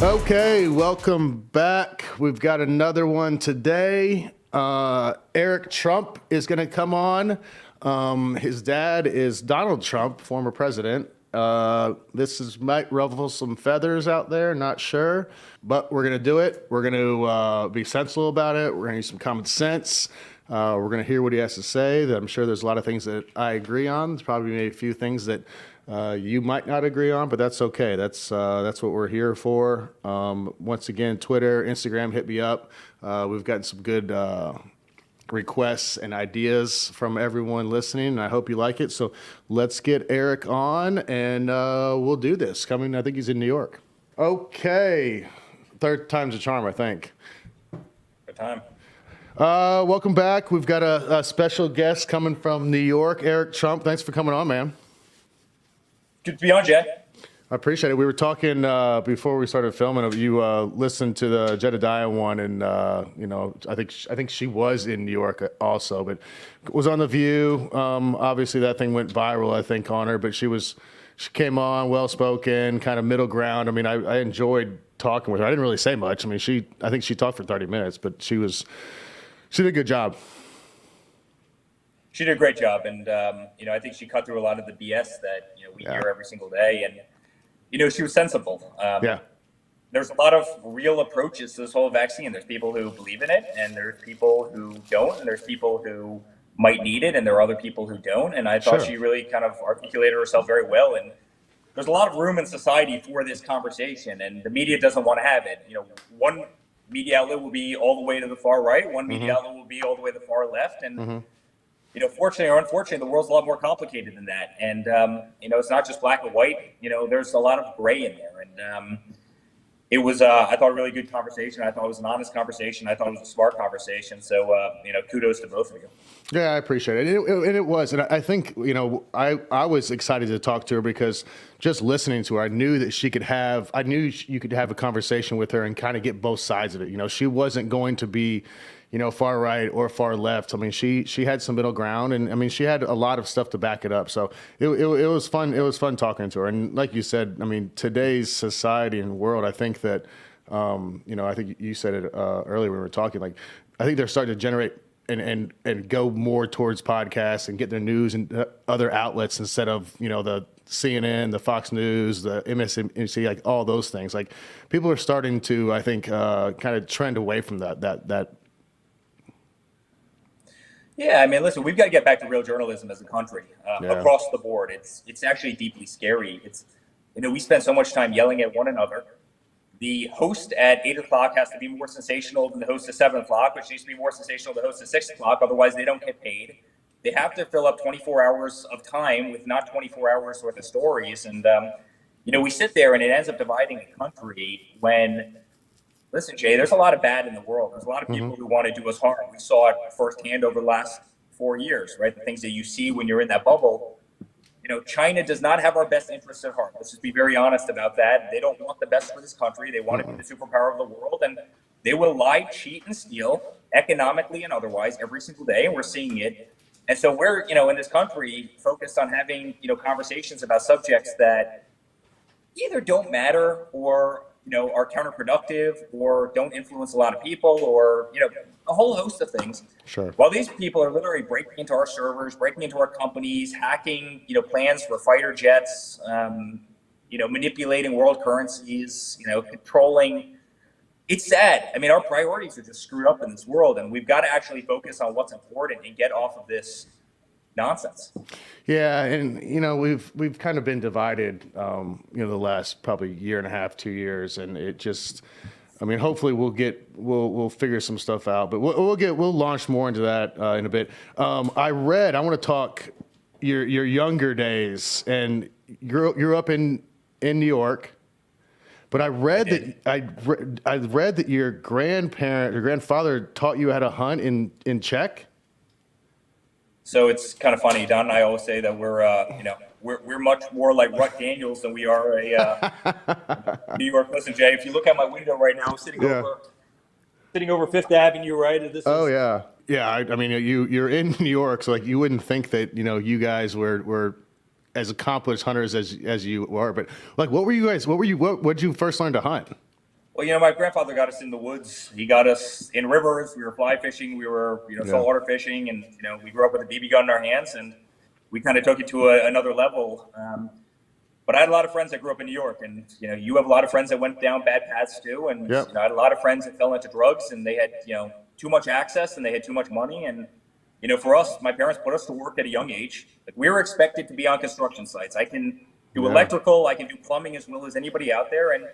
Okay, welcome back. We've got another one today. Eric Trump is going to come on. His dad is Donald Trump, former president. Might ruffle some feathers out there, not sure, but we're going to do it. We're going to be sensible about it. We're going to use some common sense. We're going to hear what he has to say. I'm sure there's a lot of things that I agree on. There's probably maybe a few things that you might not agree on, but that's okay. That's what we're here for. Once again, Twitter, Instagram, hit me up. We've gotten some good requests and ideas from everyone listening, and I hope you like it. So let's get Eric on, and we'll do this. I think he's in New York. Okay, third time's a charm, I think. Good time. Welcome back. We've got a special guest coming from New York, Eric Trump. Thanks for coming on, man. Good to be on, Jay. I appreciate it. We were talking before we started filming. You listened to the Jedediah one, and I think she was in New York also, but was on The View. Obviously, that thing went viral, I think, on her. But she came on, well spoken, kind of middle ground. I mean, I enjoyed talking with her. I didn't really say much. I mean, I think she talked for 30 minutes, but she did a good job. She did a great job, and I think she cut through a lot of the BS that we hear every single day, and she was sensible. There's a lot of real approaches to this whole vaccine. There's people who believe in it, and there's people who don't, and there's people who might need it, and there are other people who don't. And I thought she really kind of articulated herself very well. And there's a lot of room in society for this conversation, and the media doesn't want to have it. One media outlet will be all the way to the far right. One media outlet will be all the way to the far left, and fortunately or unfortunately, the world's a lot more complicated than that. And, it's not just black and white. There's a lot of gray in there. And it was, I thought, a really good conversation. I thought it was an honest conversation. I thought it was a smart conversation. So, kudos to both of you. Yeah, I appreciate it. And it was. And I think, I was excited to talk to her because just listening to her, I knew you could have a conversation with her and kind of get both sides of it. She wasn't going to be far right or far left. I mean, she had some middle ground, and I mean, she had a lot of stuff to back it up. So it was fun. It was fun talking to her. And like you said, I mean, today's society and world, I think that, I think you said it earlier when we were talking, like, I think they're starting to generate and go more towards podcasts and get their news and other outlets instead of, the CNN, the Fox News, the MSNBC, like all those things. Like, people are starting to, I think, kind of trend away from that. Yeah, I mean, listen, we've got to get back to real journalism as a country across the board. It's actually deeply scary. We spend so much time yelling at one another. The host at 8 o'clock has to be more sensational than the host at 7 o'clock, which needs to be more sensational than the host at 6 o'clock. Otherwise, they don't get paid. They have to fill up 24 hours of time with not 24 hours worth of stories. And, we sit there and it ends up dividing the country when... Listen, Jay, there's a lot of bad in the world. There's a lot of people who want to do us harm. We saw it firsthand over the last 4 years, right? The things that you see when you're in that bubble. China does not have our best interests at heart. Let's just be very honest about that. They don't want the best for this country. They want to be the superpower of the world, and they will lie, cheat, and steal economically and otherwise every single day, and we're seeing it. And so we're, in this country, focused on having, conversations about subjects that either don't matter or are counterproductive or don't influence a lot of people or, a whole host of things. Sure. While these people are literally breaking into our servers, breaking into our companies, hacking, plans for fighter jets, manipulating world currencies, controlling. It's sad. I mean, our priorities are just screwed up in this world, and we've got to actually focus on what's important and get off of this nonsense. Yeah, and we've kind of been divided, the last probably year and a half, 2 years, and it just, I mean, hopefully we'll figure some stuff out, but we'll launch more into that in a bit. I want to talk your younger days, and you're up in New York, but I read that your grandfather taught you how to hunt in Czech. So it's kind of funny. Don and I always say that we're much more like Rutt Daniels than we are a New York. Listen, Jay, if you look out my window right now, I'm sitting over Fifth Avenue, right? Yeah. I mean, you're in New York, so like you wouldn't think that you guys were as accomplished hunters as you are. But like, what did you first learn to hunt? Well, my grandfather got us in the woods. He got us in rivers. We were fly fishing. We were, Yeah. saltwater fishing, and we grew up with a BB gun in our hands, and we kind of took it to another level. But I had a lot of friends that grew up in New York, and you have a lot of friends that went down bad paths too. And Yep. I had a lot of friends that fell into drugs, and they had too much access, and they had too much money. And for us, my parents put us to work at a young age. Like, we were expected to be on construction sites. I can do electrical, I can do plumbing as well as anybody out there. And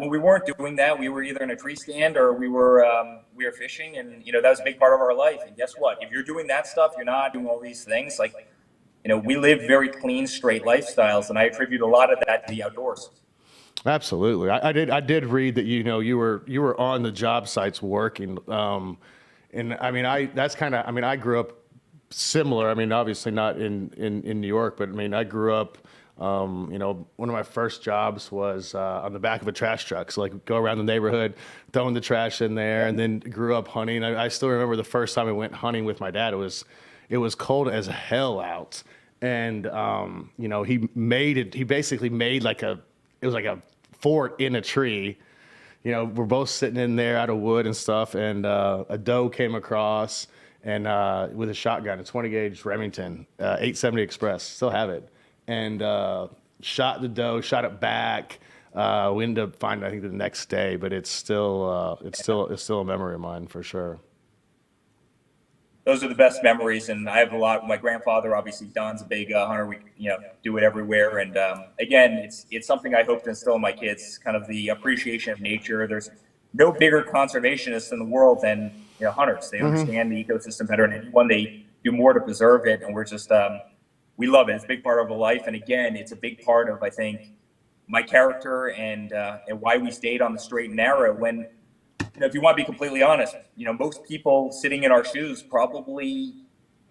when we weren't doing that, we were either in a tree stand or we were fishing, and that was a big part of our life. And guess what? If you're doing that stuff, you're not doing all these things. Like, we live very clean, straight lifestyles, and I attribute a lot of that to the outdoors. Absolutely. I did read that you were on the job sites working, and I mean I grew up similar. I mean, obviously not in New York, but I mean I grew up. One of my first jobs was on the back of a trash truck. So like go around the neighborhood, throwing the trash in there, and then grew up hunting. I still remember the first time I went hunting with my dad. It was cold as hell out, and he basically made it was like a fort in a tree. We're both sitting in there out of wood and stuff, and a doe came across and with a shotgun, a 20 gauge Remington, 870 Express, still have it, and shot the doe, shot it back. We ended up finding, I think, the next day, but it's still a memory of mine for sure. Those are the best memories, and I have a lot. My grandfather, obviously, Don's a big hunter. We, do it everywhere, and again, it's something I hope to instill in my kids, kind of the appreciation of nature. There's no bigger conservationists in the world than hunters. They understand the ecosystem better than anyone. They do more to preserve it, and we're just we love it. It's a big part of our life, and again, it's a big part of, I think, my character and why we stayed on the straight and narrow. When if you want to be completely honest, most people sitting in our shoes probably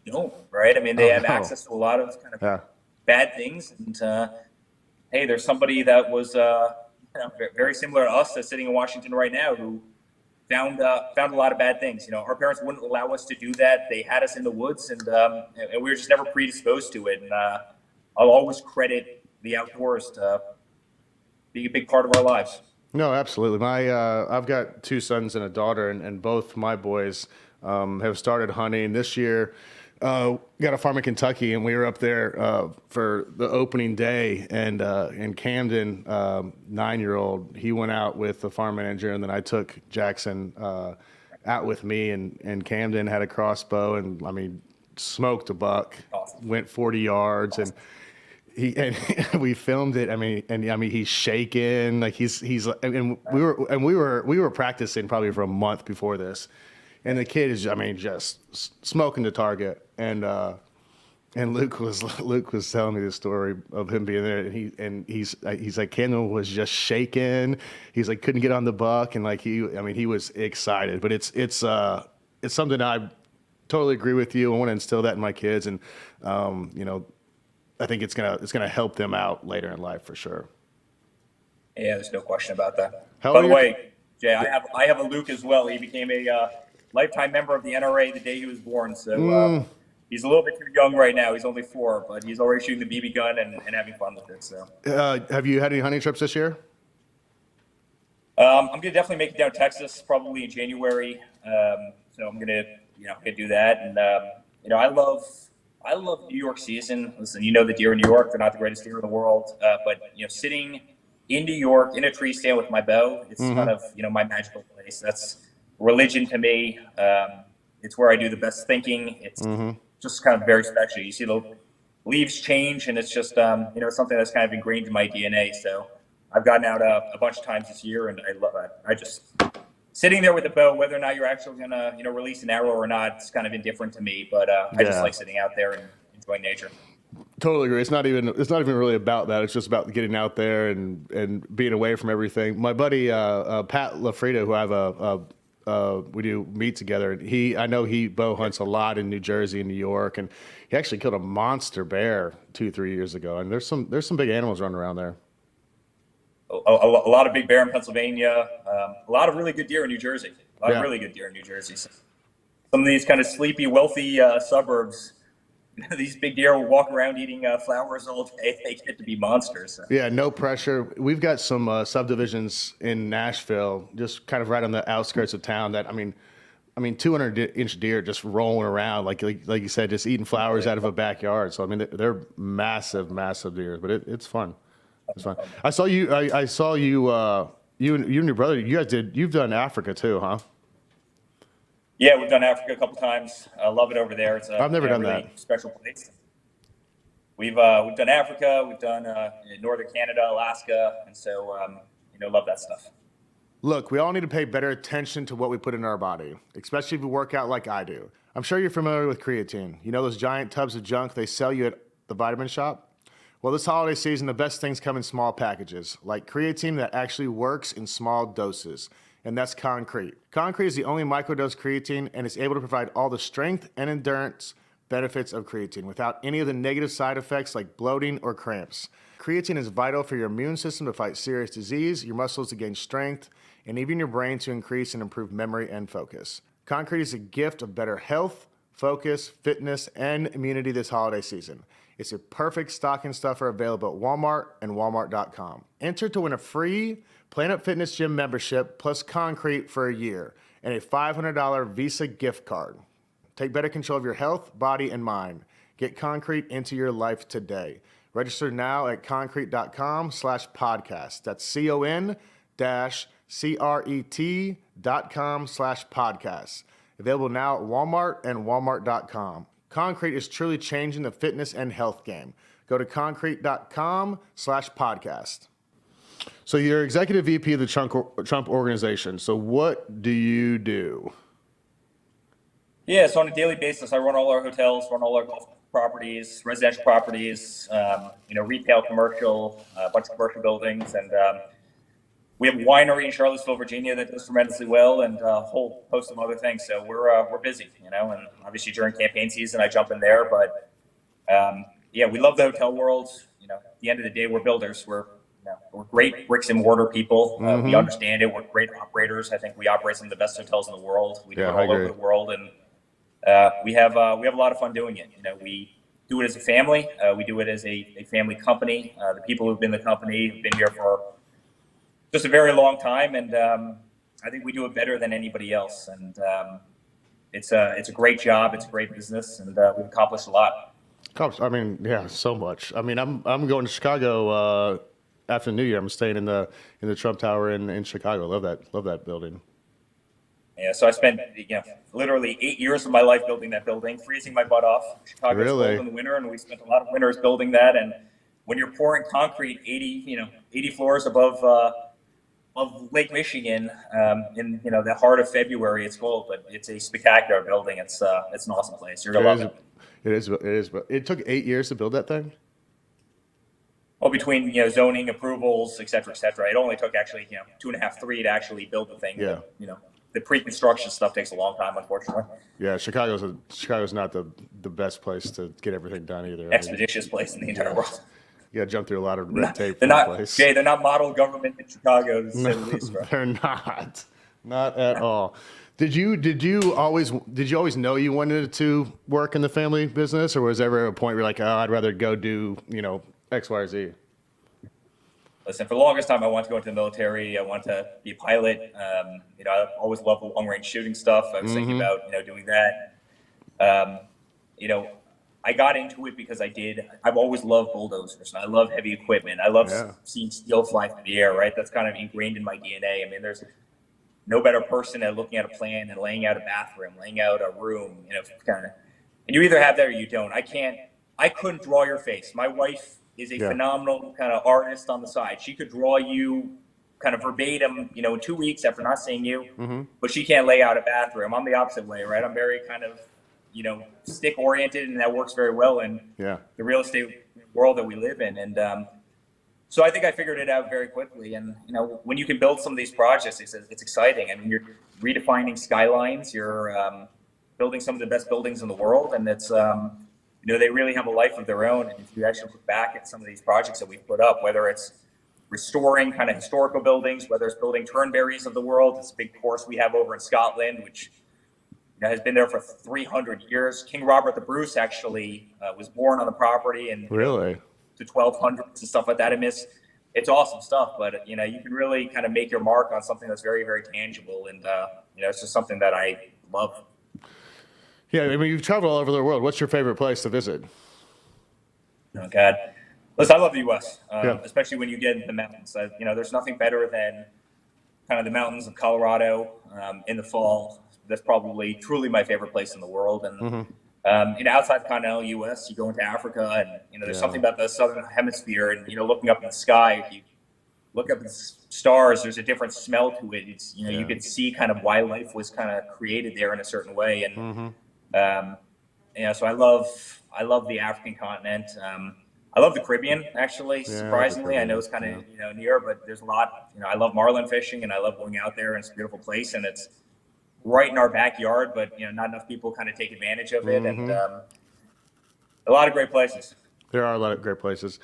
don't, right? I mean, they have access to a lot of kind of bad things. And hey, there's somebody that was very similar to us that's sitting in Washington right now who found a lot of bad things. Our parents wouldn't allow us to do that. They had us in the woods, and we were just never predisposed to it. And I'll always credit the outdoors to being a big part of our lives. No, absolutely. I've got two sons and a daughter, and both my boys have started hunting this year. Got a farm in Kentucky, and we were up there for the opening day. And Camden, 9-year-old, he went out with the farm manager, and then I took Jackson out with me. And Camden had a crossbow, and I mean, smoked a buck, went 40 yards, and we filmed it. I mean, he's shaking, like and we were practicing probably for a month before this, and the kid is, just smoking the target. And Luke was telling me the story of him being there, and he's like, Kendall was just shaking. He's like, couldn't get on the buck, and like he was excited. But it's something I totally agree with you. I want to instill that in my kids, and I think it's gonna help them out later in life for sure. Yeah, there's no question about that. By the way, Jay, I have a Luke as well. He became a lifetime member of the NRA the day he was born. So he's a little bit too young right now. He's only 4, but he's already shooting the BB gun and having fun with it. So, have you had any hunting trips this year? I'm gonna definitely make it down to Texas probably in January. So I'm gonna do that, and I love New York season. Listen, the deer in New York, they're not the greatest deer in the world. But, sitting in New York in a tree stand with my bow, it's kind of, my magical place. That's religion to me. It's where I do the best thinking. It's just kind of very special. You see the leaves change, and it's just, something that's kind of ingrained in my DNA. So I've gotten out a bunch of times this year, and I love it. I just... Sitting there with the bow, whether or not you're actually gonna, release an arrow or not, it's kind of indifferent to me. But I just like sitting out there and enjoying nature. Totally agree. It's not even really about that. It's just about getting out there and being away from everything. My buddy Pat LaFrida, who I have we do meet together. I know he bow hunts a lot in New Jersey and New York, and he actually killed a monster bear 2-3 years ago. And there's some big animals running around there. A lot of big bear in Pennsylvania, a lot of really good deer in New Jersey. Some of these kind of sleepy, wealthy suburbs, these big deer will walk around eating flowers all day. They get to be monsters. So. Yeah, no pressure. We've got some subdivisions in Nashville, just kind of right on the outskirts of town. That I mean, 200-inch deer just rolling around, like you said, just eating flowers out of a backyard. So I mean, they're massive, massive deer, but it's fun. It's fun. I saw you. I saw you. You and your brother. You've done Africa too, huh? Yeah, we've done Africa a couple times. I love it over there. It's I've never done really that. Special place. We've done Africa. We've done northern Canada, Alaska, and so love that stuff. Look, we all need to pay better attention to what we put in our body, especially if you work out like I do. I'm sure you're familiar with creatine. You know those giant tubs of junk they sell you at the vitamin shop? Well, this holiday season, the best things come in small packages, like creatine that actually works in small doses, and that's Concrete. Concrete is the only microdose creatine, and it's able to provide all the strength and endurance benefits of creatine without any of the negative side effects like bloating or cramps. Creatine is vital for your immune system to fight serious disease, your muscles to gain strength, and even your brain to increase and improve memory and focus. Concrete is a gift of better health, focus, fitness, and immunity this holiday season. It's a perfect stocking stuffer available at Walmart and Walmart.com. Enter to win a free Planet Fitness Gym membership plus Concrete for a year and a $500 Visa gift card. Take better control of your health, body, and mind. Get Concrete into your life today. Register now at concrete.com/podcast. That's CON-CRET.com/podcast. Available now at Walmart and Walmart.com. Concrete is truly changing the fitness and health game. Go to concrete.com/podcast. So you're executive VP of the Trump organization. So what do you do? Yeah, so on a daily basis, I run all our hotels, run all our golf properties, residential properties, retail, commercial, a bunch of commercial buildings, and we have a winery in Charlottesville, Virginia that does tremendously well, and a whole host of other things. So we're busy, and obviously during campaign season, I jump in there. But we love the hotel world. At the end of the day, we're builders. We're great bricks and mortar people. We understand it. We're great operators. I think we operate some of the best hotels in the world. We do it all over the world, and we have a lot of fun doing it. We do it as a family. We do it as a family company. The people who've been in the company have been here for just a very long time, and I think we do it better than anybody else. And it's a great job. It's a great business, and we've accomplished a lot. I mean, yeah, so much. I mean, I'm going to Chicago after New Year. I'm staying in the Trump Tower in Chicago. Love that building. Yeah, so I spent literally 8 years of my life building that building, freezing my butt off. Chicago's cold in the winter, and we spent a lot of winters building that. And when you're pouring concrete 80 floors above Lake Michigan in the heart of February, it's cold, but it's a spectacular building. It's an awesome place. You're gonna love it. It is. But it took 8 years to build that thing. Well, between zoning approvals, et cetera, it only took actually 2.5, 3 to actually build the thing. Yeah. But, the pre-construction stuff takes a long time, unfortunately. Yeah, Chicago's not the best place to get everything done either. Expeditious place in the entire world. You got to jump through a lot of red tape. They're not model government in Chicago, to say the least. Right? They're not at all. Did you always know you wanted to work in the family business, or was there ever a point where you're like, I'd rather go do X, Y, or Z? Listen, for the longest time, I wanted to go into the military. I wanted to be a pilot. I always loved the long-range shooting stuff. I was thinking about, doing that. I got into it because I've always loved bulldozers. I love heavy equipment. I love seeing steel fly through the air, right? That's kind of ingrained in my DNA. I mean, there's no better person at looking at a plan and laying out a bathroom, laying out a room, and you either have that or you don't. I couldn't draw your face. My wife is a phenomenal kind of artist on the side. She could draw you kind of verbatim, in 2 weeks after not seeing you, but she can't lay out a bathroom. I'm the opposite way, right? I'm very kind of, stick oriented, and that works very well in the real estate world that we live in. And so I think I figured it out very quickly. And, when you can build some of these projects, it's exciting. I mean, you're redefining skylines, you're building some of the best buildings in the world, and it's, they really have a life of their own. And if you actually look back at some of these projects that we've put up, whether it's restoring kind of historical buildings, whether it's building Turnberries of the world, it's a big course we have over in Scotland, which has been there for 300 years. King Robert the Bruce actually was born on the property, and Really? the 1200s and stuff like that. It's awesome stuff, but you can really kind of make your mark on something that's very, very tangible, and it's just something that I love. Yeah, I mean, you've traveled all over the world. What's your favorite place to visit? Oh God, listen, I love the U.S., Yeah. especially when you get into the mountains. There's nothing better than kind of the mountains of Colorado in the fall. That's probably truly my favorite place in the world. And outside the continental U.S., you go into Africa, and there's something about the southern hemisphere, and looking up in the sky. If you look up at the stars, there's a different smell to it. It's you could see kind of why life was kind of created there in a certain way. And so I love the African continent. I love the Caribbean, actually. Surprisingly, I know it's kind of near, but there's a lot. I love marlin fishing, and I love going out there. And it's a beautiful place, and it's right in our backyard. But not enough people kind of take advantage of it, and a lot of great places. There are a lot of great places.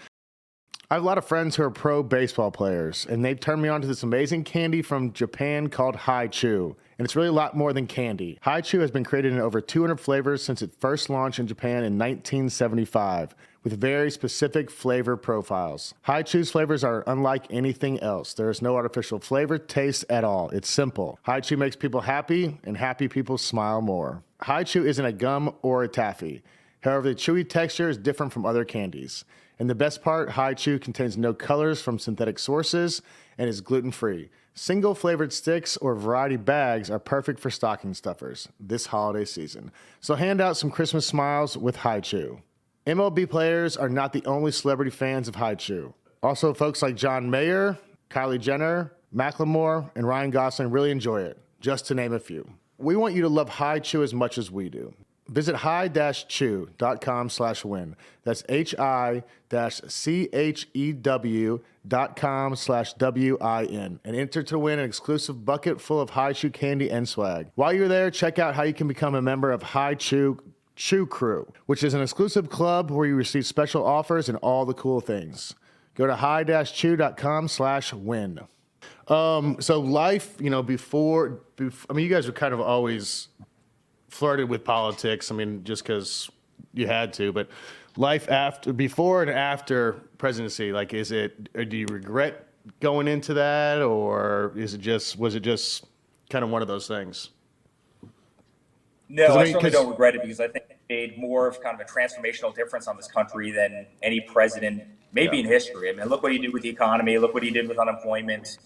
I have a lot of friends who are pro baseball players, and they've turned me on to this amazing candy from Japan called Hi-Chew. And it's really a lot more than candy. Hi-Chew has been created in over 200 flavors since it first launched in Japan in 1975, with very specific flavor profiles. Hi-Chew's flavors are unlike anything else. There is no artificial flavor taste at all. It's simple. Hi-Chew makes people happy, and happy people smile more. Hi-Chew isn't a gum or a taffy. However, the chewy texture is different from other candies. And the best part, Hi-Chew contains no colors from synthetic sources and is gluten-free. Single flavored sticks or variety bags are perfect for stocking stuffers this holiday season. So hand out some Christmas smiles with Hi-Chew. MLB players are not the only celebrity fans of Hi-Chew. Also, folks like John Mayer, Kylie Jenner, Macklemore, and Ryan Gosling really enjoy it, just to name a few. We want you to love Hi-Chew as much as we do. Visit hi-chew.com/win. That's hi-chew.com/WIN and enter to win an exclusive bucket full of Hi-Chew candy and swag. While you're there, check out how you can become a member of Hi-Chew Chew Crew, which is an exclusive club where you receive special offers and all the cool things. Go to hi-chew.com/win. So life, before, I mean, you guys were kind of always flirted with politics. I mean, just because you had to, but life before and after presidency, like, do you regret going into that, or was it just kind of one of those things? No, I certainly don't regret it, because I think it made more of kind of a transformational difference on this country than any president, maybe in history. I mean, look what he did with the economy. Look what he did with unemployment.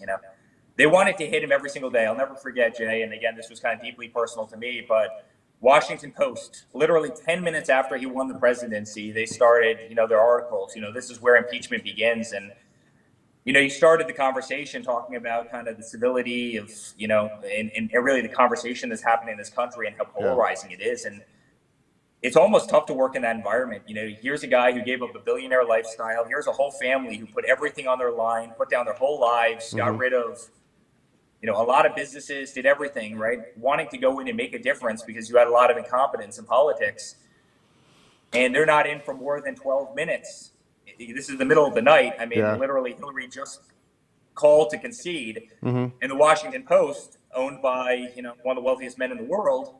They wanted to hit him every single day. I'll never forget, Jay. And again, this was kind of deeply personal to me, but Washington Post, literally 10 minutes after he won the presidency, they started, their articles. This is where impeachment begins. And, you started the conversation talking about kind of the civility of, and really the conversation that's happening in this country and how polarizing it is. And it's almost tough to work in that environment. Here's a guy who gave up a billionaire lifestyle. Here's a whole family who put everything on their line, put down their whole lives, got rid of, a lot of businesses, did everything, right? Wanting to go in and make a difference because you had a lot of incompetence in politics. And they're not in for more than 12 minutes. This is the middle of the night. I mean, literally, Hillary just called to concede. And the Washington Post, owned by, one of the wealthiest men in the world,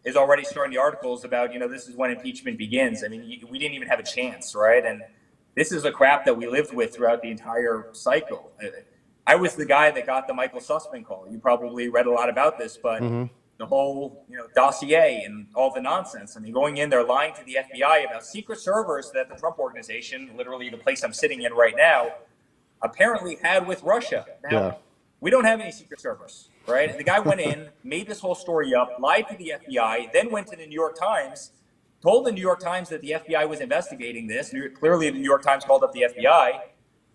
is already starting the articles about, this is when impeachment begins. I mean, we didn't even have a chance, right? And this is the crap that we lived with throughout the entire cycle. I was the guy that got the Michael Sussman call. You probably read a lot about this, but the whole dossier and all the nonsense. I mean, going in there lying to the FBI about secret servers that the Trump organization, literally the place I'm sitting in right now, apparently had with Russia. Now, we don't have any secret servers, right? The guy went in, made this whole story up, lied to the FBI, then went to the New York Times, told the New York Times that the FBI was investigating this. Clearly, the New York Times called up the FBI.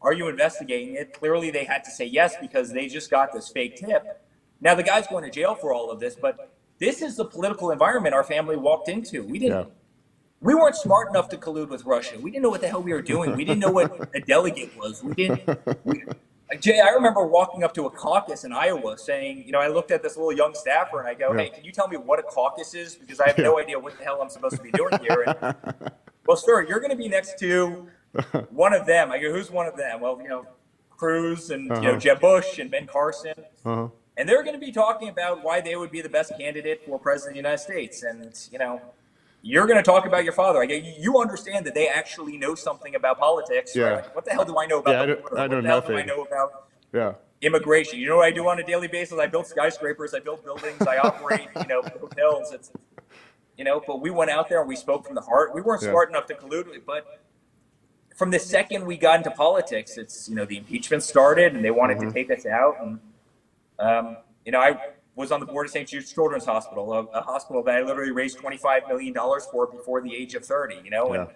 Are you investigating it? Clearly, they had to say yes because they just got this fake tip. Now, the guy's going to jail for all of this, but this is the political environment our family walked into. We weren't smart enough to collude with Russia. We didn't know what the hell we were doing. We didn't know what a delegate was. Jay, I remember walking up to a caucus in Iowa saying, I looked at this little young staffer and I go, hey, can you tell me what a caucus is? Because I have no idea what the hell I'm supposed to be doing here. And, well, sir, you're going to be next to one of them. I go, who's one of them? Well, Cruz and Jeb Bush and Ben Carson. and they're going to be talking about why they would be the best candidate for president of the United States. And, you're going to talk about your father. You understand that they actually know something about politics, right? Yeah. Like, what the hell do I know about the border? I know What the hell do nothing. I know about Yeah. immigration? You know what I do on a daily basis? I build skyscrapers, I build buildings, I operate, hotels. But we went out there and we spoke from the heart. We weren't smart enough to collude, but from the second we got into politics, it's, the impeachment started and they wanted to take us out. And, I was on the board of St. Jude's Children's Hospital, a hospital that I literally raised $25 million for before the age of 30, and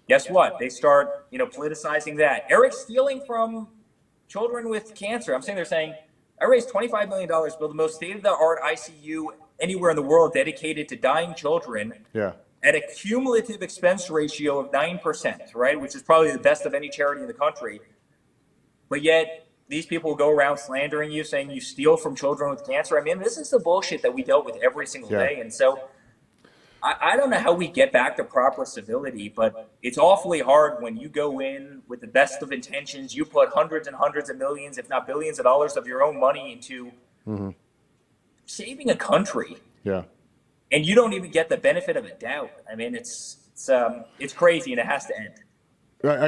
guess what? They start, politicizing that. Eric's stealing from children with cancer. They're saying, I raised $25 million, built the most state-of-the-art ICU anywhere in the world dedicated to dying children. Yeah. At a cumulative expense ratio of 9%, right? Which is probably the best of any charity in the country. But yet, these people go around slandering you, saying you steal from children with cancer. This is the bullshit that we dealt with every single day. And so I don't know how we get back to proper civility, but it's awfully hard when you go in with the best of intentions. You put hundreds and hundreds of millions, if not billions of dollars of your own money into saving a country. Yeah. And you don't even get the benefit of a doubt. It's crazy, and it has to end.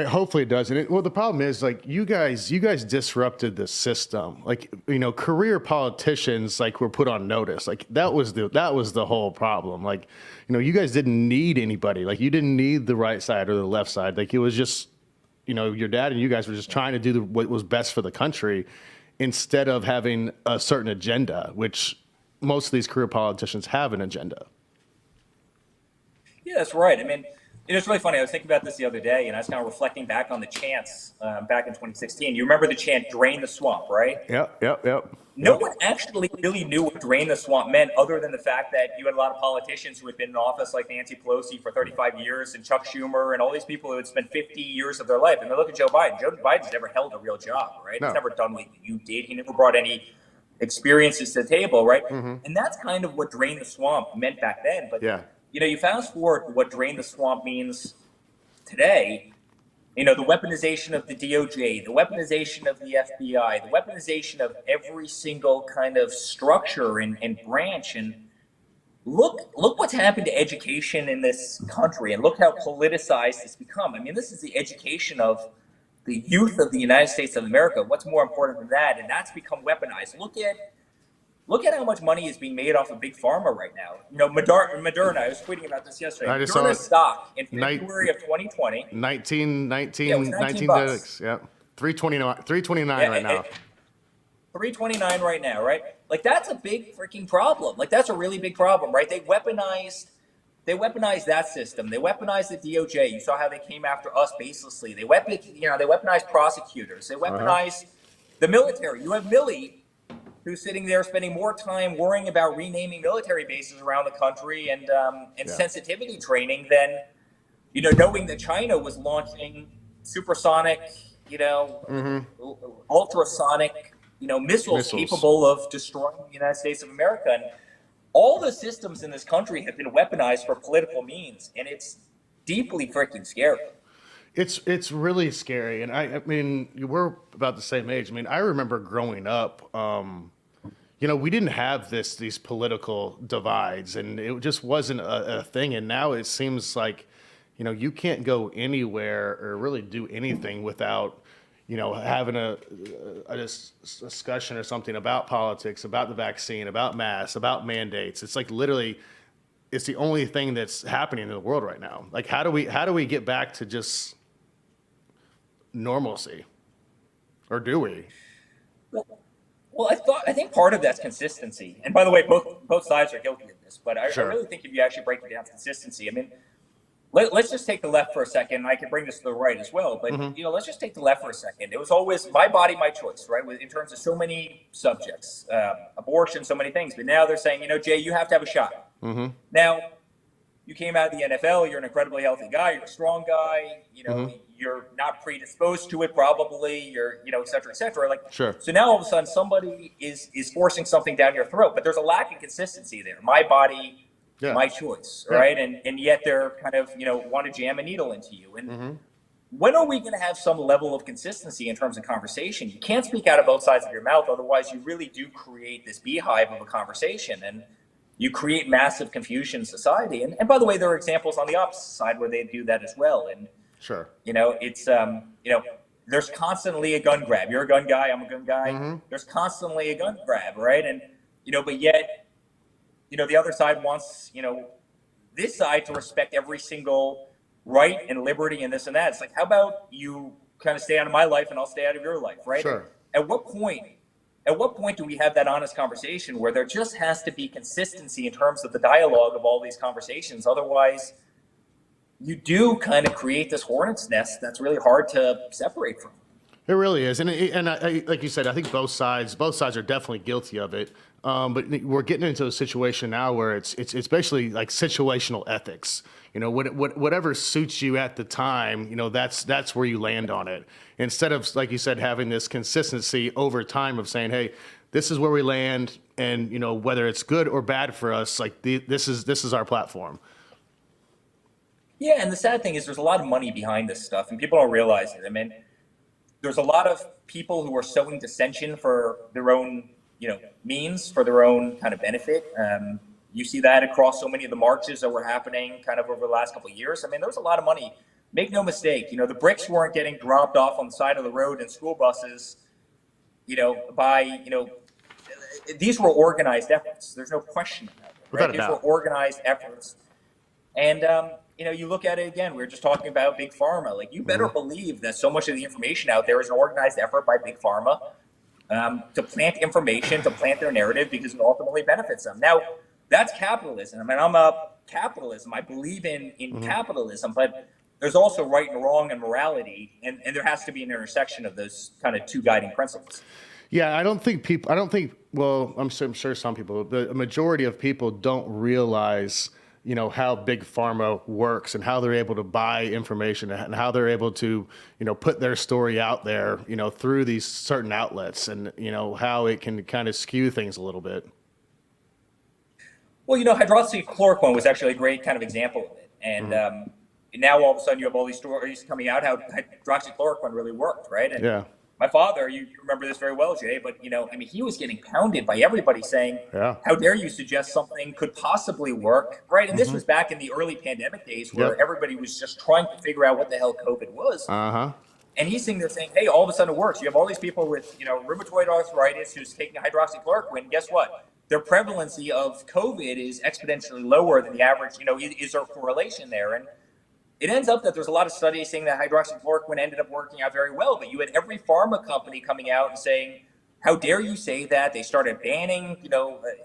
Hopefully it does. And the problem is, like, you guys disrupted the system. Like, career politicians, like, were put on notice. Like, that was the whole problem. Like, you guys didn't need anybody. Like, you didn't need the right side or the left side. Like, it was just, your dad and you guys were just trying to do what was best for the country instead of having a certain agenda, which most of these career politicians have an agenda. Yeah, that's right. It's really funny. I was thinking about this the other day, and I was kind of reflecting back on the chants back in 2016. You remember the chant, "Drain the swamp," right? Yep. No one actually really knew what "drain the swamp" meant, other than the fact that you had a lot of politicians who had been in office, like Nancy Pelosi for 35 years, and Chuck Schumer, and all these people who had spent 50 years of their life. And they look at Joe Biden. Joe Biden's never held a real job, right? No. He's never done what you did. He never brought any experiences to the table, right? And that's kind of what "drain the swamp" meant back then. But you fast forward what "drain the swamp" means today. The weaponization of the DOJ, the weaponization of the FBI, the weaponization of every single kind of structure and branch. And look what's happened to education in this country, and look how politicized it's become. This is the education of the youth of the United States of America. What's more important than that? And that's become weaponized. Look at how much money is being made off of big pharma right now. Moderna, I was tweeting about this yesterday. Moderna's stock in February of 2020. 19 bucks. Yeah. 329 right now. 329 right now, right? Like, that's a big freaking problem. Like, that's a really big problem, right? They weaponized that system. They weaponized the DOJ. You saw how they came after us baselessly. They weaponized prosecutors. They weaponized the military. You have Milley, who's sitting there spending more time worrying about renaming military bases around the country and sensitivity training than, knowing that China was launching supersonic, ultrasonic, missiles capable of destroying the United States of America. And all the systems in this country have been weaponized for political means, and it's deeply freaking scary. It's really scary. And we're about the same age. I remember growing up, we didn't have these political divides, and it just wasn't a thing. And now it seems like, you can't go anywhere or really do anything without, having a discussion or something about politics, about the vaccine, about masks, about mandates. It's like literally, it's the only thing that's happening in the world right now. Like, how do we get back to just normalcy, or do we? Well, I think part of that's consistency. And by the way, both sides are guilty of this, but I really think if you actually break it down to consistency, let's just take the left for a second, and I can bring this to the right as well. But let's just take the left for a second. It was always my body, my choice, right? In terms of so many subjects, abortion, so many things. But now they're saying, Jay, you have to have a shot. Now, you came out of the NFL. You're an incredibly healthy guy. You're a strong guy. You're not predisposed to it, probably. You're, et cetera, et cetera. Like, sure. So now all of a sudden somebody is forcing something down your throat, but there's a lack of consistency there. My body, my choice, right? And yet they're kind of, want to jam a needle into you. And when are we going to have some level of consistency in terms of conversation? You can't speak out of both sides of your mouth. Otherwise, you really do create this beehive of a conversation, and you create massive confusion in society. And by the way, there are examples on the opposite side where they do that as well. And, Sure. it's, there's constantly a gun grab. You're a gun guy. I'm a gun guy. Mm-hmm. There's constantly a gun grab, right? And, but yet, the other side wants, this side to respect every single right and liberty and this and that. It's like, how about you kind of stay out of my life and I'll stay out of your life, right? Sure. At what point do we have that honest conversation where there just has to be consistency in terms of the dialogue of all these conversations? Otherwise, you do kind of create this hornet's nest that's really hard to separate from. It really is, and I, like you said, I think both sides are definitely guilty of it. But we're getting into a situation now where it's basically like situational ethics. Whatever suits you at the time, that's where you land on it. Instead of, like you said, having this consistency over time of saying, hey, this is where we land, and whether it's good or bad for us, like this is our platform. Yeah, and the sad thing is there's a lot of money behind this stuff, and people don't realize it. I mean, there's a lot of people who are sowing dissension for their own, means, for their own kind of benefit. You see that across so many of the marches that were happening kind of over the last couple of years. I mean, there was a lot of money. Make no mistake, the bricks weren't getting dropped off on the side of the road in school buses, by, these were organized efforts. There's no question about it, right? These were organized efforts. And, you look at it again, we were just talking about Big Pharma. Like, you better believe that so much of the information out there is an organized effort by Big Pharma to plant information, to plant their narrative, because it ultimately benefits them. Now, that's capitalism. I mean, I'm a capitalism. I believe in capitalism, but there's also right and wrong and morality, and there has to be an intersection of those kind of two guiding principles. Yeah, well, I'm sure some people, the majority of people don't realize how Big Pharma works and how they're able to buy information and how they're able to, put their story out there, through these certain outlets, and, how it can kind of skew things a little bit. Well, hydroxychloroquine was actually a great kind of example of it. And now all of a sudden you have all these stories coming out how hydroxychloroquine really worked, right? And yeah. My father, you remember this very well, Jay, but, he was getting pounded by everybody saying, how dare you suggest something could possibly work, right? And this was back in the early pandemic days where everybody was just trying to figure out what the hell COVID was. And he's sitting there saying, hey, all of a sudden it works. You have all these people with, rheumatoid arthritis who's taking hydroxychloroquine. Guess what? Their prevalency of COVID is exponentially lower than the average. Is there a correlation there? And it ends up that there's a lot of studies saying that hydroxychloroquine ended up working out very well, but you had every pharma company coming out and saying, how dare you say that? They started banning,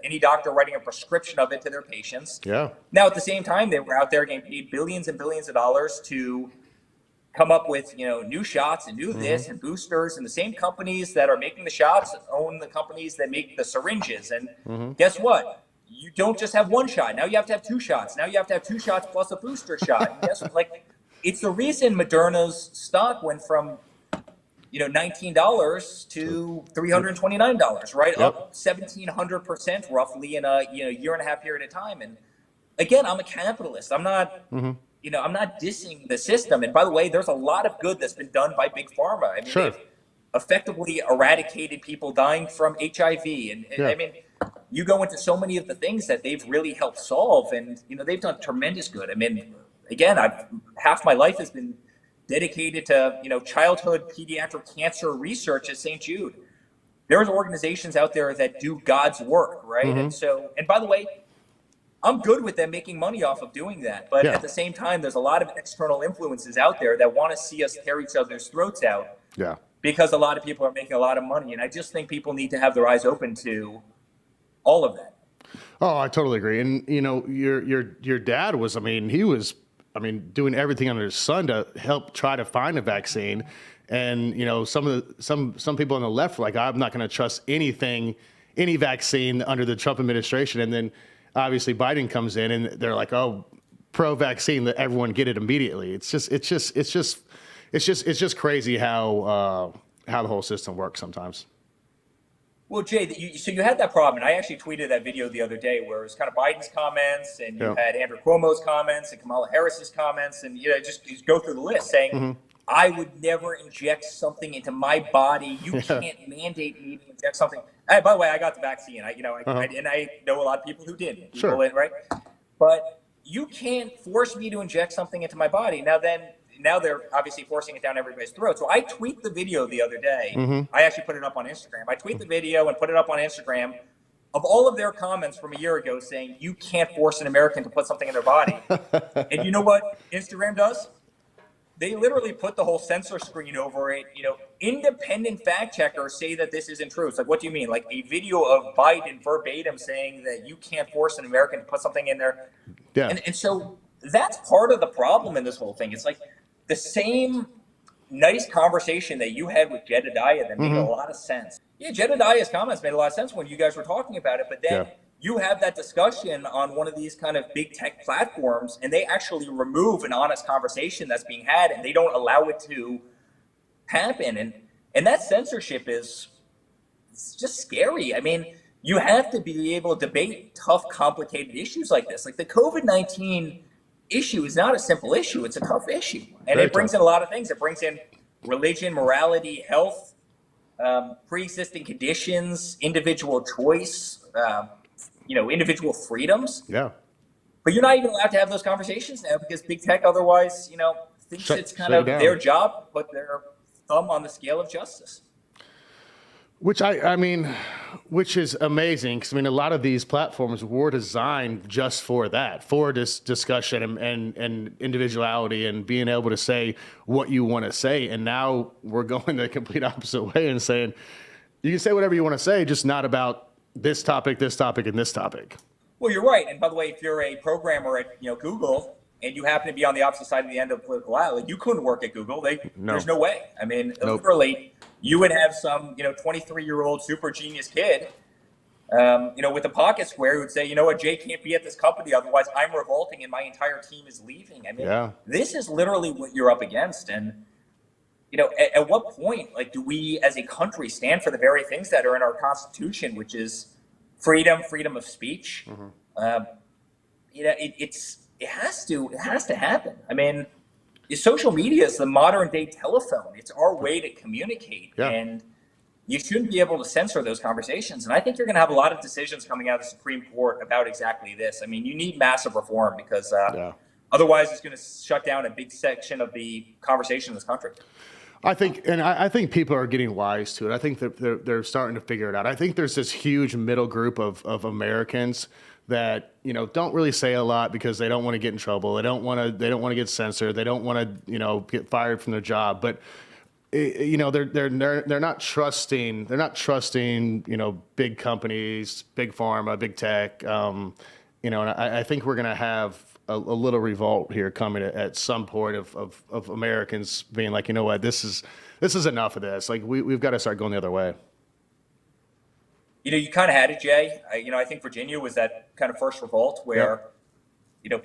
any doctor writing a prescription of it to their patients. Yeah. Now, at the same time, they were out there getting paid billions and billions of dollars to come up with, new shots and new this and boosters. And the same companies that are making the shots own the companies that make the syringes. And guess what? You don't just have one shot. Now you have to have two shots. Now you have to have two shots plus a booster shot. And guess what? It's the reason Moderna's stock went from, $19 to $329, right? Yep. Up 1,700% roughly in a year and a half period of time. And again, I'm a capitalist. I'm not, I'm not dissing the system. And by the way, there's a lot of good that's been done by Big Pharma. I mean, they've effectively eradicated people dying from HIV. And I mean, you go into so many of the things that they've really helped solve, and they've done tremendous good. I mean, again, half my life has been dedicated to childhood pediatric cancer research at St. Jude. There's organizations out there that do God's work, right? And by the way, I'm good with them making money off of doing that, but at the same time, there's a lot of external influences out there that want to see us tear each other's throats out. Yeah. Because a lot of people are making a lot of money, and I just think people need to have their eyes open to all of that. Oh, I totally agree. And your dad was, he was doing everything under his sun to help try to find a vaccine. And some people on the left were like, I'm not going to trust any vaccine under the Trump administration. And then obviously Biden comes in and they're like, oh, pro-vaccine, that everyone get it immediately. It's just crazy how the whole system works sometimes. Well, Jay, so you had that problem, and I actually tweeted that video the other day where it was kind of Biden's comments, and you had Andrew Cuomo's comments, and Kamala Harris's comments, and just go through the list saying, I would never inject something into my body. You Yeah. can't mandate me to inject something. Hey, by the way, I got the vaccine. Uh-huh. And I know a lot of people who didn't. People, Sure. right? But you can't force me to inject something into my body. Now they're obviously forcing it down everybody's throat. So I tweet the video the other day. Mm-hmm. I actually put it up on Instagram. I tweet the video and put it up on Instagram of all of their comments from a year ago saying you can't force an American to put something in their body. And you know what Instagram does? They literally put the whole censor screen over it. Independent fact checkers say that this isn't true. It's like, what do you mean? Like a video of Biden verbatim saying that you can't force an American to put something in there. Yeah. And so that's part of the problem in this whole thing. It's like the same nice conversation that you had with Jedediah that made a lot of sense. Yeah, Jedediah's comments made a lot of sense when you guys were talking about it, but then you have that discussion on one of these kind of big tech platforms, and they actually remove an honest conversation that's being had, and they don't allow it to happen. And that censorship it's just scary. I mean, you have to be able to debate tough, complicated issues like this. Like the COVID-19 issue is not a simple issue. It's a tough issue. And Very it brings in a lot of things. It brings in religion, morality, health, pre-existing conditions, individual choice, individual freedoms. Yeah. But you're not even allowed to have those conversations now because big tech otherwise, thinks it's kind of their job to put their thumb on the scale of justice. Which which is amazing because a lot of these platforms were designed just for that, for this discussion and individuality and being able to say what you want to say. And now we're going the complete opposite way and saying you can say whatever you want to say, just not about this topic, and this topic. Well, you're right. And by the way, if you're a programmer at Google and you happen to be on the opposite side of the end of the political aisle, you couldn't work at Google. There's no way. I mean, literally, you would have some 23-year-old super genius kid, with a pocket square who would say, you know what, Jay can't be at this company, otherwise I'm revolting and my entire team is leaving. I mean, This is literally what you're up against. And at what point, do we as a country stand for the very things that are in our Constitution, which is freedom of speech? It has to happen. I mean, social media is the modern day telephone. It's our way to communicate, and you shouldn't be able to censor those conversations. And I think you're going to have a lot of decisions coming out of the Supreme Court about exactly this. I mean, you need massive reform because otherwise it's going to shut down a big section of the conversation in this country. I think people are getting wise to it. I think that they're starting to figure it out. I think there's this huge middle group of Americans that don't really say a lot because they don't want to get in trouble. They don't want to get censored. They don't want to get fired from their job. But they're not trusting. They're not trusting big companies, big pharma, big tech. And I think we're going to have a little revolt here coming at some point of Americans being like, you know what, this is enough of this. Like we've got to start going the other way. You kind of had it, Jay. I think Virginia was that kind of first revolt where,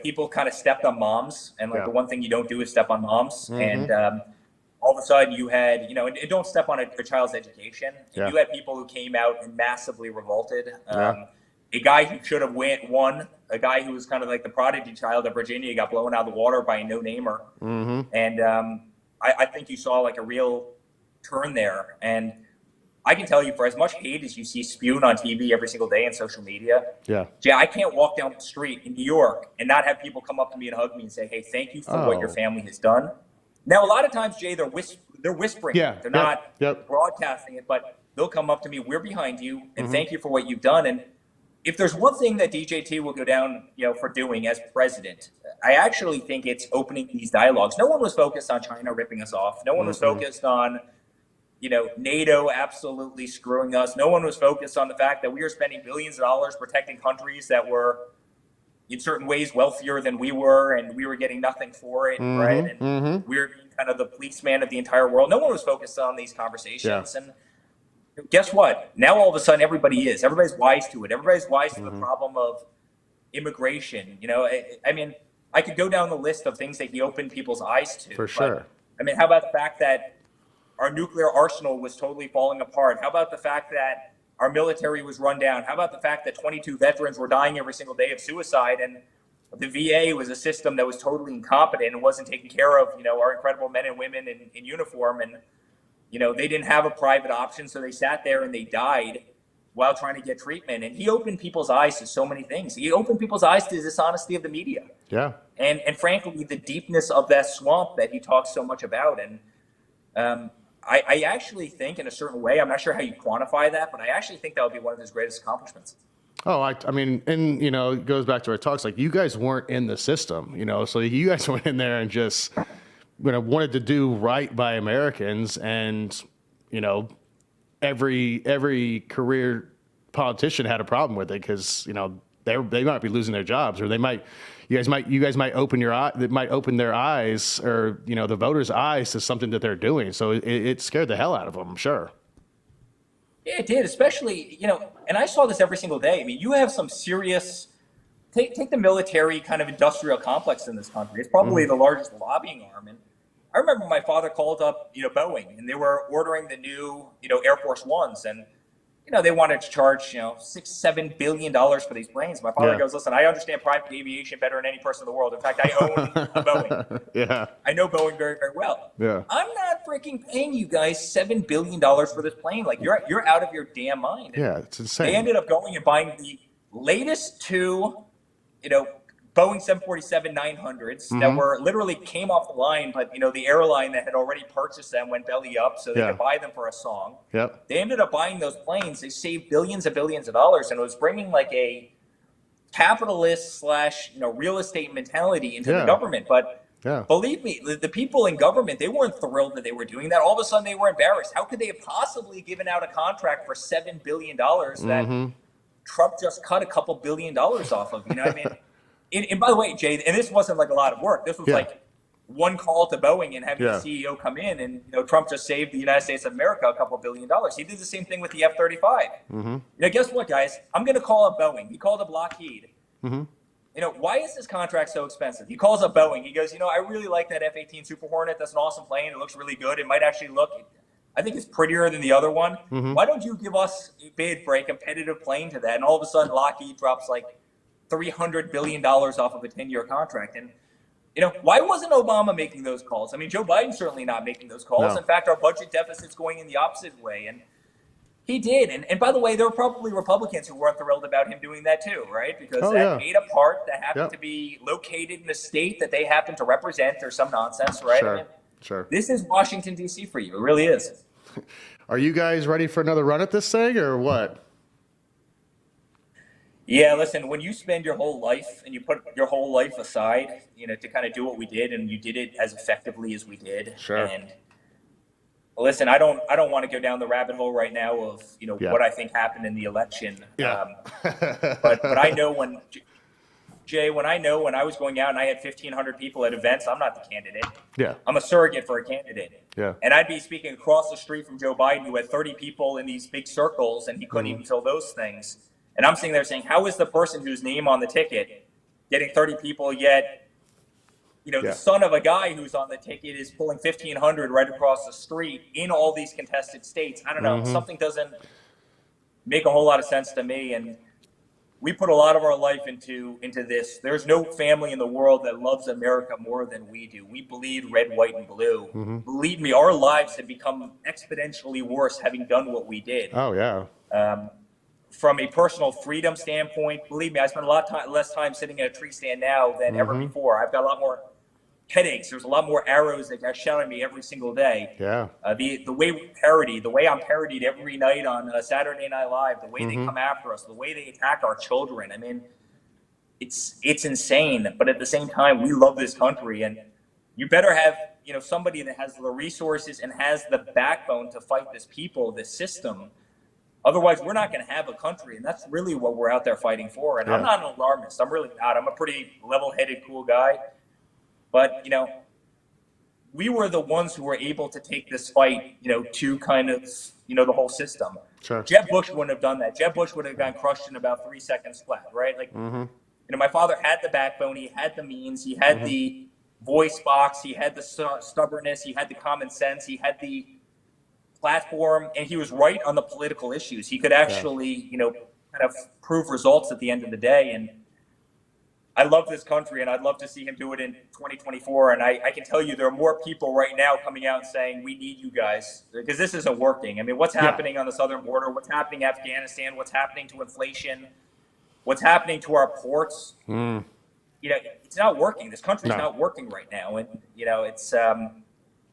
people kind of stepped on moms, and the one thing you don't do is step on moms. And all of a sudden you had, and don't step on a child's education. And you had people who came out and massively revolted. A guy who should have won, a guy who was kind of like the prodigy child of Virginia, got blown out of the water by a no-namer. And I think you saw a real turn there. And I can tell you, for as much hate as you see spewed on TV every single day and social media, Jay, I can't walk down the street in New York and not have people come up to me and hug me and say, hey, thank you for what your family has done. Now, a lot of times, Jay, they're whispering. They're not broadcasting it, but they'll come up to me, we're behind you, and thank you for what you've done. And if there's one thing that DJT will go down, for doing as president, I actually think it's opening these dialogues. No one was focused on China ripping us off. No one was focused on NATO absolutely screwing us. No one was focused on the fact that we were spending billions of dollars protecting countries that were in certain ways wealthier than we were, and we were getting nothing for it, right? And we were being kind of the policeman of the entire world. No one was focused on these conversations. And guess what? Now all of a sudden everybody is. Everybody's wise to it. Everybody's wise to the problem of immigration. I mean, I could go down the list of things that he opened people's eyes to. For sure. I mean, how about the fact that our nuclear arsenal was totally falling apart? How about the fact that our military was run down? How about the fact that 22 veterans were dying every single day of suicide? And the VA was a system that was totally incompetent and wasn't taking care of, our incredible men and women in uniform. And, they didn't have a private option. So they sat there and they died while trying to get treatment. And he opened people's eyes to so many things. He opened people's eyes to the dishonesty of the media. Yeah. And frankly, the deepness of that swamp that he talks so much about. And I actually think, in a certain way, I'm not sure how you quantify that, but I actually think that would be one of his greatest accomplishments. Oh, I mean, and, it goes back to our talks. Like, you guys weren't in the system, so you guys went in there and just, wanted to do right by Americans. And, every career politician had a problem with it because, they might be losing their jobs, or you guys might open their eyes, or, the voters' eyes to something that they're doing. So it scared the hell out of them, I'm sure. Yeah, it did, especially, and I saw this every single day. I mean, you have some serious, take the military kind of industrial complex in this country. It's probably the largest lobbying arm. And I remember my father called up, Boeing, and they were ordering the new, Air Force Ones. And, they wanted to charge, $6-7 billion for these planes. My father goes, listen, I understand private aviation better than any person in the world. In fact, I own a Boeing. Yeah. I know Boeing very, very well. Yeah. I'm not freaking paying you guys $7 billion for this plane. Like, you're out of your damn mind. Yeah, it's insane. They ended up going and buying the latest two, Boeing 747-900s that were literally came off the line, but the airline that had already purchased them went belly up, so they could buy them for a song. Yep. They ended up buying those planes. They saved billions and billions of dollars, and it was bringing like a capitalist / real estate mentality into the government. But believe me, the people in government, they weren't thrilled that they were doing that. All of a sudden, they were embarrassed. How could they have possibly given out a contract for $7 billion that Trump just cut a couple $1 billion off of? You know what I mean? And by the way, Jay, and this wasn't like a lot of work. This was like one call to Boeing and having the CEO come in, and Trump just saved the United States of America a couple $1 billion. He did the same thing with the F-35. Guess what, guys? I'm going to call up Boeing. He called up Lockheed. Why is this contract so expensive? He calls up Boeing. He goes, I really like that F-18 Super Hornet. That's an awesome plane. It looks really good. It might actually look, I think it's prettier than the other one. Why don't you give us a bid for a competitive plane to that? And all of a sudden, Lockheed drops like $300 billion off of a 10-year contract. And, why wasn't Obama making those calls? I mean, Joe Biden's certainly not making those calls. No. In fact, our budget deficit's going in the opposite way. And he did. And by the way, there were probably Republicans who weren't thrilled about him doing that too, right? Because that made a part that happened to be located in a state that they happen to represent or some nonsense, right? Sure. I mean, Sure. This is Washington, D.C. for you. It really is. Are you guys ready for another run at this thing, or what? Yeah, listen, when you spend your whole life and you put your whole life aside, to kind of do what we did, and you did it as effectively as we did. Sure. And listen, I don't want to go down the rabbit hole right now of, what I think happened in the election. Yeah. But I know when I was going out and I had 1,500 people at events, I'm not the candidate. Yeah. I'm a surrogate for a candidate. Yeah. And I'd be speaking across the street from Joe Biden, who had 30 people in these big circles, and he couldn't even fill those things. And I'm sitting there saying, how is the person whose name on the ticket getting 30 people, yet, the son of a guy who's on the ticket is pulling 1,500 right across the street in all these contested states? I don't know. Something doesn't make a whole lot of sense to me. And we put a lot of our life into this. There's no family in the world that loves America more than we do. We bleed red, white, and blue. Believe me, our lives have become exponentially worse having done what we did. Oh, yeah. From a personal freedom standpoint, believe me, I spend a lot less time sitting at a tree stand now than ever before. I've got a lot more headaches. There's a lot more arrows that get shot at me every single day. Yeah. The way we parody, the way I'm parodied every night on Saturday Night Live, the way they come after us, the way they attack our children. I mean, it's insane. But at the same time, we love this country, and you better have somebody that has the resources and has the backbone to fight this people, this system. Otherwise, we're not going to have a country, and that's really what we're out there fighting for. And I'm not an alarmist. I'm really not. I'm a pretty level-headed, cool guy. But, we were the ones who were able to take this fight, to kind of, the whole system. Sure. Jeb Bush wouldn't have done that. Jeb Bush would have gotten crushed in about 3 seconds flat, right? Like, my father had the backbone. He had the means. He had the voice box. He had the stubbornness. He had the common sense. He had the platform, and he was right on the political issues. He could actually, kind of prove results at the end of the day. And I love this country, and I'd love to see him do it in 2024. And I can tell you there are more people right now coming out and saying, we need you guys, because this isn't working. I mean, what's happening on the southern border? What's happening in Afghanistan? What's happening to inflation? What's happening to our ports? It's not working. This country's not working right now. And, it's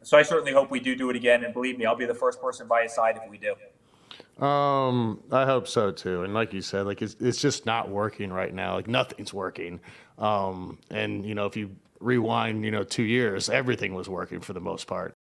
so I certainly hope we do it again. And believe me, I'll be the first person by his side if we do. I hope so too. And like you said, like it's just not working right now. Like nothing's working. And if you rewind, 2 years, everything was working for the most part.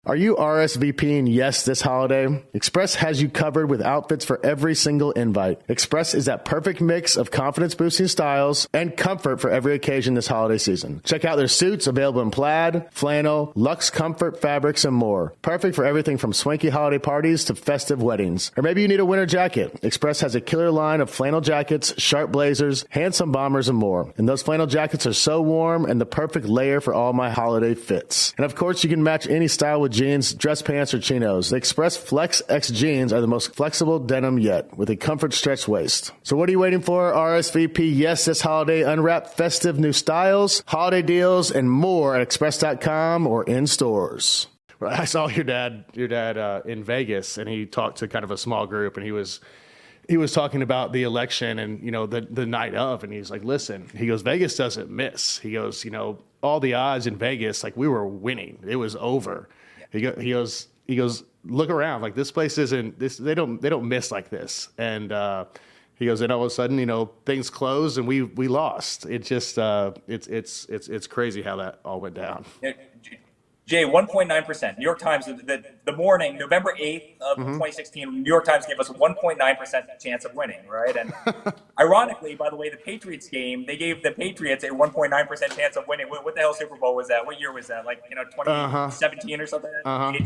Are you RSVPing yes this holiday? Express has you covered with outfits for every single invite. Express is that perfect mix of confidence-boosting styles and comfort for every occasion this holiday season. Check out their suits available in plaid, flannel, luxe comfort fabrics, and more. Perfect for everything from swanky holiday parties to festive weddings. Or maybe you need a winter jacket. Express has a killer line of flannel jackets, sharp blazers, handsome bombers, and more. And those flannel jackets are so warm and the perfect layer for all my holiday fits. And of course, you can match any style with jeans, dress pants, or chinos. The Express Flex X jeans are the most flexible denim yet, with a comfort stretch waist. So what are you waiting for? RSVP yes this holiday. Unwrap festive new styles, holiday deals, and more at express.com or in stores. I saw your dad in Vegas, and he talked to kind of a small group, and he was talking about the election and, the night of, and he's like, listen, he goes, Vegas doesn't miss. He goes, all the odds in Vegas, like we were winning. It was over. He goes, look around, like this place isn't this. They don't miss like this. And he goes, and all of a sudden, things closed and we lost. It just it's crazy how that all went down. Jay, 1.9%. New York Times, the morning, November 8th of 2016, New York Times gave us a 1.9% chance of winning, right? And ironically, by the way, the Patriots game, they gave the Patriots a 1.9% chance of winning. What the hell Super Bowl was that? What year was that? 2017 or something? 2018?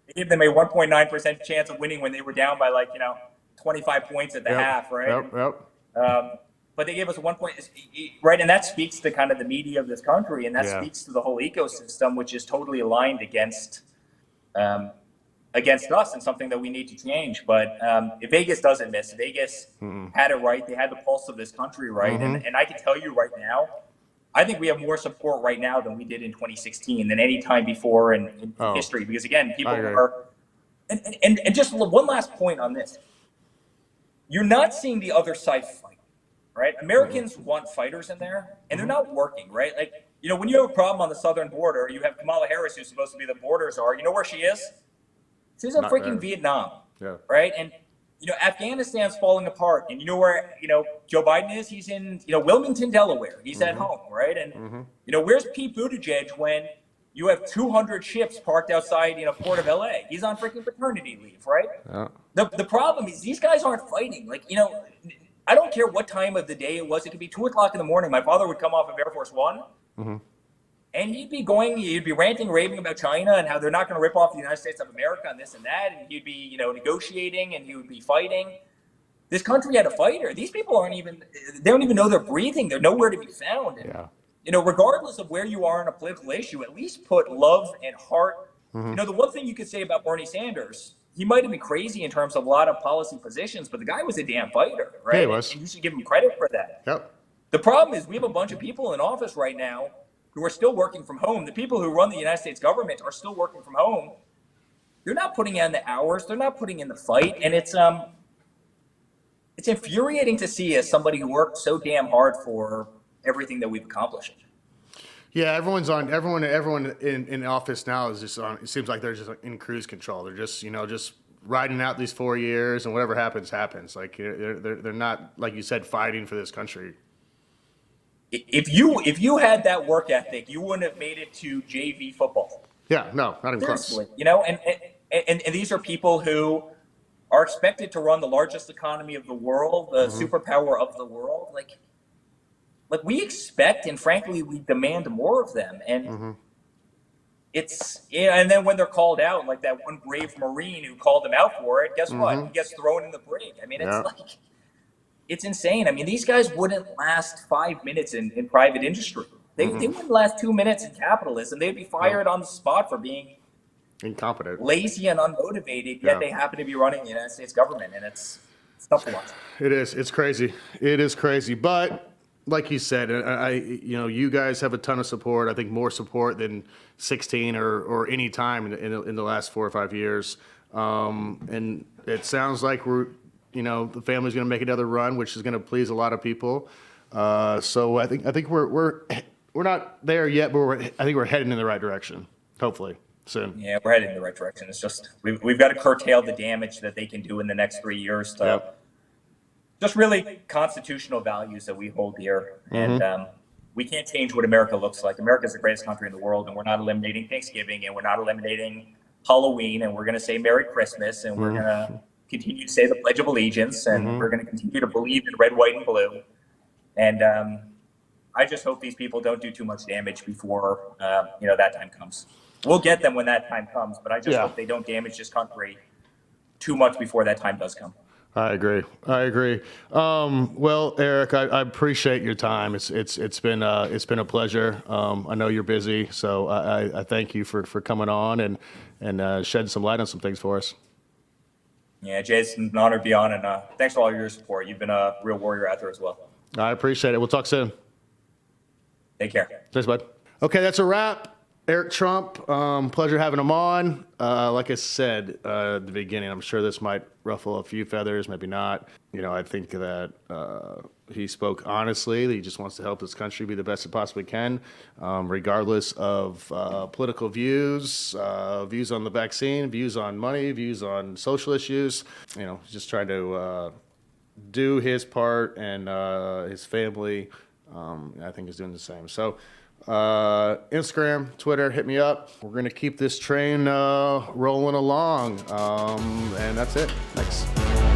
They gave them a 1.9% chance of winning when they were down by 25 points at the half, right? Yep. But they gave us 1 point, right? And that speaks to kind of the media of this country, and that speaks to the whole ecosystem, which is totally aligned against us, and something that we need to change. But Vegas doesn't miss. Vegas had it right. They had the pulse of this country right. And I can tell you right now, I think we have more support right now than we did in 2016 than any time before in history. Because again, people are, and just one last point on this. You're not seeing the other side fight. Right? Americans want fighters in there, and they're not working, right? When you have a problem on the southern border, you have Kamala Harris, who's supposed to be the border czar. You know where she is? She's in freaking Vietnam, right? And, Afghanistan's falling apart. And you know where, Joe Biden is? He's in, Wilmington, Delaware. He's at home, right? And, where's Pete Buttigieg when you have 200 ships parked outside, Port of LA? He's on freaking paternity leave, right? Yeah. The problem is these guys aren't fighting. I don't care what time of the day it was. It could be 2:00 in the morning. My father would come off of Air Force One, and he'd be ranting, raving about China and how they're not going to rip off the United States of America and this and that. And he'd be, negotiating, and he would be fighting. This country had a fighter. These people they don't even know they're breathing. They're nowhere to be found. And, regardless of where you are on a political issue, at least put love and heart. The one thing you could say about Bernie Sanders, he might have been crazy in terms of a lot of policy positions, but the guy was a damn fighter, right? Yeah, he was. And you should give him credit for that. Yep. The problem is we have a bunch of people in office right now who are still working from home. The people who run the United States government are still working from home. They're not putting in the hours. They're not putting in the fight. And it's infuriating to see as somebody who worked so damn hard for everything that we've accomplished. Yeah, everyone in office now is just on. It seems like they're just in cruise control. They're just just riding out these 4 years, and whatever happens. Like they're not, like you said, fighting for this country. If you had that work ethic, you wouldn't have made it to JV football. Yeah, no, not even close. And these are people who are expected to run the largest economy of the world, the superpower of the world. Like we expect, and frankly, we demand more of them. And it's, and then when they're called out, like that one brave Marine who called them out for it, guess what? He gets thrown in the brig. I mean, it's it's insane. I mean, these guys wouldn't last 5 minutes in private industry. They wouldn't last 2 minutes in capitalism. They'd be fired on the spot for being incompetent, lazy, and unmotivated, yet they happen to be running the United States government. And it's tough to watch. It is. It's crazy. It is crazy. But like you said, you guys have a ton of support. I think more support than 16 or any time in the last 4 or 5 years. And it sounds like the family's going to make another run, which is going to please a lot of people. So I think we're not there yet, but I think we're heading in the right direction. Hopefully soon. Yeah, we're heading in the right direction. It's just we've got to curtail the damage that they can do in the next 3 years to. Yep. Just really constitutional values that we hold dear. And we can't change what America looks like. America is the greatest country in the world, and we're not eliminating Thanksgiving, and we're not eliminating Halloween, and we're going to say Merry Christmas, and we're going to continue to say the Pledge of Allegiance, and we're going to continue to believe in red, white, and blue. And I just hope these people don't do too much damage before that time comes. We'll get them when that time comes, but I just hope they don't damage this country too much before that time does come. I agree. Well, Eric, I appreciate your time. It's been a pleasure. I know you're busy, so I thank you for coming on and shedding some light on some things for us. Yeah, Jay, it's an honor to be on, and thanks for all your support. You've been a real warrior out there as well. I appreciate it. We'll talk soon. Take care. Thanks, bud. Okay, that's a wrap. Eric Trump, pleasure having him on. Like I said at the beginning, I'm sure this might ruffle a few feathers, maybe not. I think that he spoke honestly. That he just wants to help this country be the best it possibly can, regardless of political views, views on the vaccine, views on money, views on social issues. Just trying to do his part, and his family, I think, is doing the same. So. Instagram, Twitter, hit me up. We're going to keep this train rolling along. And that's it. Thanks.